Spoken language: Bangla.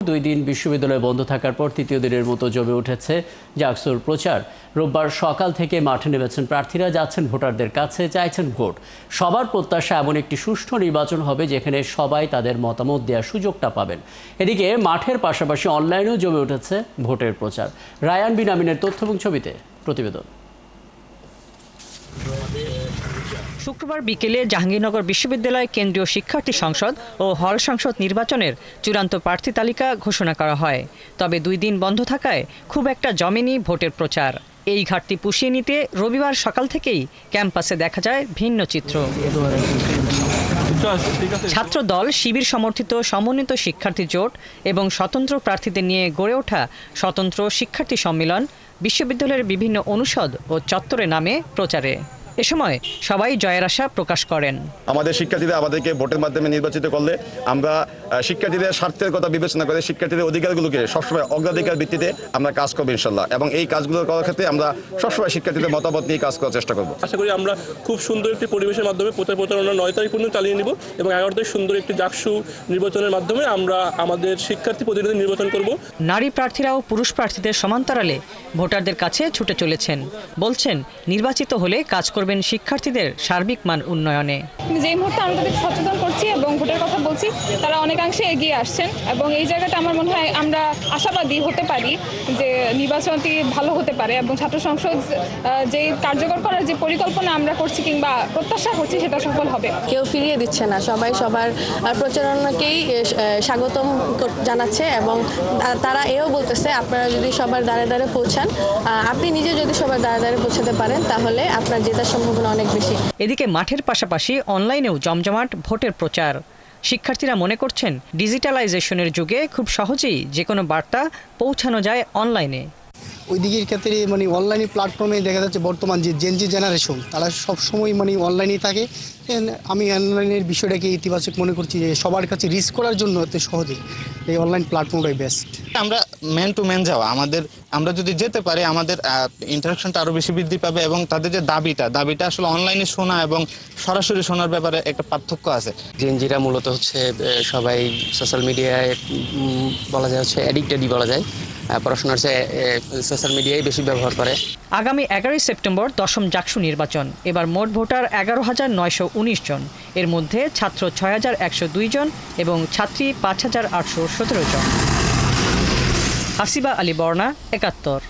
দুই দিন বিশ্ববিদ্যালয় বন্ধ থাকার পর তৃতীয় দিনের মতো জমে উঠেছে জাকসুর প্রচার। রোববার সকাল থেকে মাঠে নেমেছেন প্রার্থীরা, যাচ্ছেন ভোটারদের কাছে, চাইছেন ভোট। সবার প্রত্যাশা এমন একটি সুষ্ঠু নির্বাচন হবে যেখানে সবাই তাদের মতামত দেওয়ার সুযোগটা পাবেন। এদিকে মাঠের পাশাপাশি অনলাইনেও জমে উঠেছে ভোটের প্রচার। রায়ান বিন আমিনের তথ্য এবং ছবিতে প্রতিবেদন। শুক্রবার বিকেলে জাহাঙ্গীরনগর বিশ্ববিদ্যালয় কেন্দ্রীয় শিক্ষার্থী সংসদ ও হল সংসদ নির্বাচনের চূড়ান্ত প্রার্থী তালিকা ঘোষণা করা হয়। তবে 2 দিন বন্ধ থাকায় খুব একটা জমেনি ভোটের প্রচার। এই ঘাটতি পুষিয়ে নিতে রবিবার সকাল থেকেই ক্যাম্পাসে দেখা যায় ভিন্ন চিত্র। ছাত্র দল, শিবির সমর্থিত সমন্বিত শিক্ষার্থী জোট এবং স্বতন্ত্র প্রার্থীদের নিয়ে গড়ে ওঠা স্বতন্ত্র শিক্ষার্থী সম্মেলন বিশ্ববিদ্যালয়ের বিভিন্ন অনুষদ ও চত্বরে নামে প্রচারে। এ সময় সবাই জয়ের আশা প্রকাশ করেন। আমাদের শিক্ষার্থীরা আমাদেরকে ভোটের মাধ্যমে নির্বাচিত করলে আমরা শিক্ষার্থীদের স্বার্থের কথা বিবেচনা করে শিক্ষার্থীদের অধিকারগুলোকে সবসময় অগ্রাধিকার ভিত্তিতে আমরা কাজ করবো ইনশাল্লাহ, এবং এই কাজগুলো করার ক্ষেত্রে আমরা সবসময় শিক্ষার্থীদের মতামত নিয়ে কাজ করার চেষ্টা করবো। আশা করি আমরা খুব সুন্দর একটি পরিবেশের মাধ্যমে প্রচারণা 9 তারিখ পর্যন্ত চালিয়ে নিব এবং 11 তারিখ সুন্দর একটি জাকসু নির্বাচনের মাধ্যমে আমরা আমাদের শিক্ষার্থী প্রতিনিধি নির্বাচন করব। নারী প্রার্থীরাও পুরুষ প্রার্থীদের সমান্তরালে ভোটারদের কাছে ছুটে চলেছেন। বলছেন নির্বাচিত হলে কাজ করবেন শিক্ষার্থীদের সার্বিক মান উন্নয়নে। যে মুহূর্তে আমরা তাদের সচেতন করছি এবং ভোটের কথা বলছি, তারা অনেকাংশে এগিয়ে আসছেন এবং এই জায়গাটা আমার মনে হয় আমরা আশাবাদী হতে পারি যে নির্বাচনটি ভালো হতে পারে এবং ছাত্র সংসদ যে কার্যকর করার যে পরিকল্পনা আমরা করছি কিংবা প্রত্যাশা করছি সেটা সফল হবে। কেউ ফিরিয়ে দিচ্ছে না, সবাই সবার প্রচারণাকেই স্বাগতম জানাচ্ছে এবং তারা এও বলতেছে আপনারা যদি সবার দ্বারে দ্বারে পৌঁছান, আপনি নিজে যদি সবার দ্বারে দ্বারে পৌঁছাতে পারেন তাহলে আপনার জেতার সম্ভাবনা অনেক বেশি। এদিকে মাঠের পাশাপাশি অনলাইনেও জমজমাট ভোটের প্রচার। শিক্ষার্থীরা মনে করছেন ডিজিটালাইজেশনের যুগে খুব সহজেই যে কোনো বার্তা পৌঁছানো যায় অনলাইনে। ওই দিকের ক্ষেত্রে অনলাইন প্ল্যাটফর্মে দেখা যাচ্ছে বর্তমান যে জেনজি জেনারেশন তারা সবসময় অনলাইনেই থাকে। আমি অনলাইনের বিষয়টাকে ইতিবাচক মনে করছি যে সবার কাছে রিচ করার জন্য এত সহজেই এই অনলাইন প্ল্যাটফর্মটাই বেস্ট। আমরা ম্যান টু ম্যান যাওয়া, আমরা যদি যেতে পারি আমাদের ইন্টারাকশনটা আরও বেশি বৃদ্ধি পাবে এবং তাদের যে দাবিটা আসলে অনলাইনে শোনা এবং সরাসরি শোনার ব্যাপারে একটা পার্থক্য আছে। জেনজিরা মূলত হচ্ছে সবাই সোশ্যাল মিডিয়ায় বলা যায় হচ্ছে অ্যাডিক্টেডই বলা যায়, পড়াশোনার চেয়ে সোশ্যাল মিডিয়াই বেশি ব্যবহার করে। আগামী 11 সেপ্টেম্বর 10ম জাকসু নির্বাচন। এবার মোট ভোটার 11,919 জন। এর মধ্যে ছাত্র 6,102 জন এবং ছাত্রী 5,817 জন। হাসিবা আলী বর্ণা, 71।